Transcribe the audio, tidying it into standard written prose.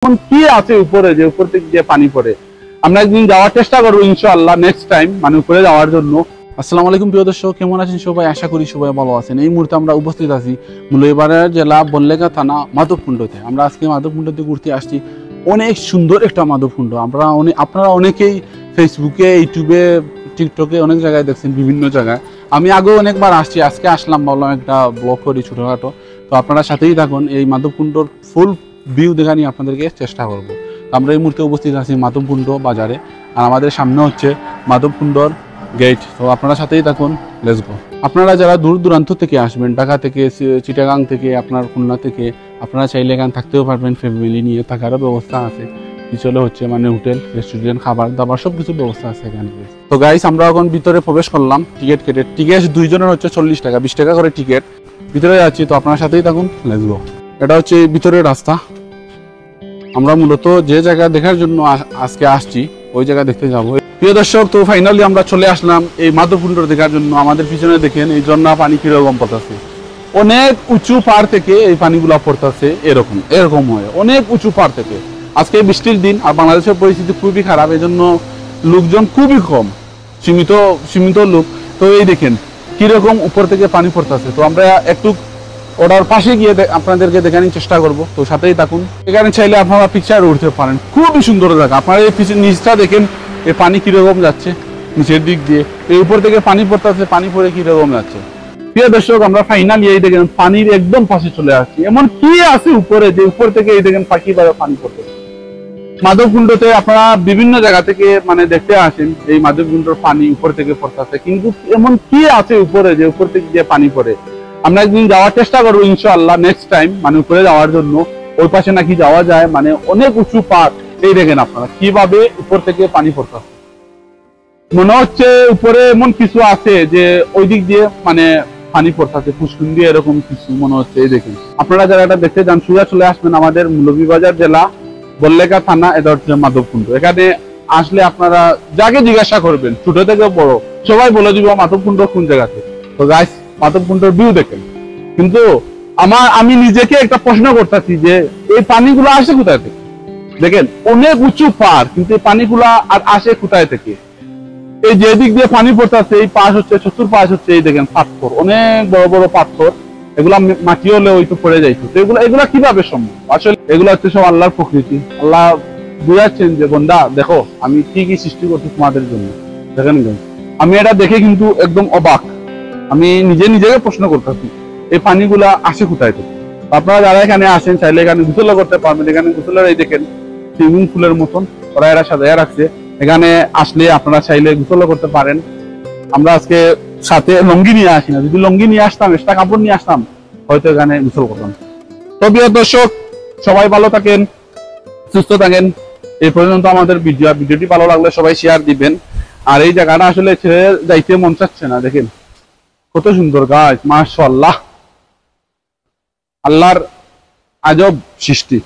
কি আছে উপরে যে উপর থেকে যে পানি পড়ে। আমরা একদিন যাওয়ার চেষ্টা করবো ইনশাআল্লাহ নেক্সট টাইম, মানে উপরে যাওয়ার জন্য। আসসালামু আলাইকুম প্রিয় দর্শক, কেমন আছেন সবাই? আশা করি সবাই ভালো আছেন। এই মুহূর্তে আমরা উপস্থিত আছি মৌলভীবাজার জেলা বনলেখা থানা মাধবকুণ্ডতে। আমরা আজকে মাধবকুণ্ডতে ঘুরতে আসছি। অনেক সুন্দর একটা মাধবকুণ্ড। আপনারা অনেকেই ফেসবুকে, ইউটিউবে, টিকটকে অনেক জায়গায় দেখছেন, বিভিন্ন জায়গায়। আমি আগেও অনেকবার আসছি, আজকে আসলাম, ভাবলাম একটা ব্লগ করি ছোটোখাটো। তো আপনারা সাথেই থাকুন, এই মাধবকুণ্ডর ফুল ভিউ দেখা নিয়ে আপনাদেরকে চেষ্টা করবো। আমরা এই মুহূর্তে উপস্থিত আছি মাধবকুণ্ড বাজারে, আর আমাদের সামনে হচ্ছে মাধবকুণ্ডর গেট। তো আপনারা সাথেই থাকুন, লেটস গো। আপনারা যারা দূর দূরান্ত থেকে আসবেন, ঢাকা থেকে, চিটাগাং থেকে, আপনার খুলনা থেকে, আপনারা চাইলে এখানে থাকতেও পারবেন, ফ্যামিলি নিয়ে থাকারও ব্যবস্থা আছে। পিছনে হচ্ছে মানে হোটেল, রেস্টুরেন্ট, খাবার দাবার সব কিছু ব্যবস্থা আছে এখানে। তো গাইস, আমরা এখন ভিতরে প্রবেশ করলাম টিকিট কেটে। টিকিট দুইজনের হচ্ছে 40 টাকা, 20 টাকা করে টিকিট। ভিতরে যাচ্ছি, তো আপনার সাথেই থাকুন, লেটস গো। এটা হচ্ছে ভিতরের রাস্তা। আমরা মূলত যে জায়গা দেখার জন্য আজকে আসছি ওই জায়গা দেখতে যাবো। প্রিয় দর্শক, তো ফাইনালি আমরা চলে আসলাম এই মাধবকুণ্ড দেখার জন্য। আমাদের পিছনে দেখেন এই ঝর্ণা পানি কিরকম পড়তেছে। অনেক উঁচু পাড় থেকে এই পানিগুলা পড়তেছে, এরকম হয় অনেক উঁচু পাড় থেকে। আজকে বৃষ্টির দিন, আর বাংলাদেশের পরিস্থিতি খুবই খারাপ, এই জন্য লোকজন খুবই কম, সীমিত লোক। তো এই দেখেন কিরকম উপর থেকে পানি পড়তেছে। তো আমরা একটু ওটার পাশে গিয়ে আপনাদেরকে দেখানোর চেষ্টা করবো, তো সাথেই থাকুন। এখানে চাইলে আপনারা পিকচার উঠতে পারেন, খুবই সুন্দর জায়গা। আপনারা এই নিচটা দেখেন, এই পানি কিরকম যাচ্ছে নিচের দিক দিয়ে, এই উপর থেকে পানি পড়তেছে, পানি পড়ে কিরকম যাচ্ছে। প্রিয় দর্শক, আমরা ফাইনালি এই দেখেন পানির একদম পাশে চলে আসছি। এমন কি আছে উপরে যে উপর থেকে এই দেখেন কিভাবে পানি পড়তেছে। মাধবকুণ্ডতে আপনারা বিভিন্ন জায়গা থেকে মানে দেখতে আসেন, এই মাধবকুণ্ডর পানি উপর থেকে পড়তেছে, কিন্তু এমন কি আছে উপরে যে উপর থেকে যে পানি পড়ে। আমরা একদিন যাওয়ার চেষ্টা করবো ইনশাআল্লাহ নেক্সট টাইম, মানে উপরে যাওয়ার জন্য। ওই পাশে নাকি যাওয়া যায়, মানে অনেক উঁচু পাড়। এই দেখেন আপনারা কিভাবে উপর থেকে পানি পড়তেছে। মনে হচ্ছে উপরে এমন কিছু আছে যে ওই দিক দিয়ে মানে পানি পড়তেছে, পুষ্কুন দিয়ে, এরকম কিছু মনে হচ্ছে। এই দেখেন আপনারা যারা এটা দেখতে যান, সোজা চলে আসবেন আমাদের মৌলভীবাজার জেলা বনলেখা থানা, এটা হচ্ছে মাধবকুণ্ড। এখানে আসলে আপনারা যাকে জিজ্ঞাসা করবেন, ছোট থেকে বড়, সবাই বলে দিব মাধবকুণ্ড কোন জায়গাতে। তো গাইস, মাধবকুণ্ডের ভিউ দেখেন। কিন্তু আমি নিজেকে একটা প্রশ্ন করতেছি যে এই পানিগুলো আসে কোথায় থেকে। দেখেন অনেক উঁচু পাড়, কিন্তু এই পানিগুলা আর আসে কোথায় থেকে। এই যে দিক দিয়ে পানি পড়তেছে, এই পাশ হচ্ছে, চতুর্পাশ হচ্ছে এই দেখেন পাথর, অনেক বড় বড় পাথর। এগুলা মাটি হলে ওই তো পড়ে যাইতো। তো এগুলা কিভাবে সম্ভব? আসলে এগুলা হচ্ছে সব আল্লাহর প্রকৃতি। আল্লাহ বুঝাচ্ছেন যে বন্দা দেখো আমি কি কি সৃষ্টি করছি তোমাদের জন্য। দেখেন আমি এটা দেখে কিন্তু একদম অবাক। আমি নিজেকে প্রশ্ন করতেছি এই পানিগুলা আসে কোথায় থেকে। আপনারা যারা এখানে আসেন চাইলে এখানে গোসল করতে পারবেন। এখানে গোসলের এই দেখেন সুইমিং পুলের মতন ওরা এরা সাজায় রাখছে। এখানে আসলে আপনারা চাইলে গোসল করতে পারেন। আমরা আজকে সাথে লঙ্গি নিয়ে আসি না, যদি লঙ্গি নিয়ে আসতাম, এক্সট্রা কাপড় নিয়ে আসতাম, হয়তো এখানে গোসল করতাম। তো প্রিয় দর্শক, সবাই ভালো থাকেন, সুস্থ থাকেন। এই পর্যন্ত আমাদের ভিডিওটি ভালো লাগলে সবাই শেয়ার দিবেন। আর এই জায়গাটা আসলে ছেড়ে যাইতে মন চাচ্ছে না। দেখেন কত সুন্দর গাছ, মাশাআল্লাহ, আল্লাহর আজব সৃষ্টি।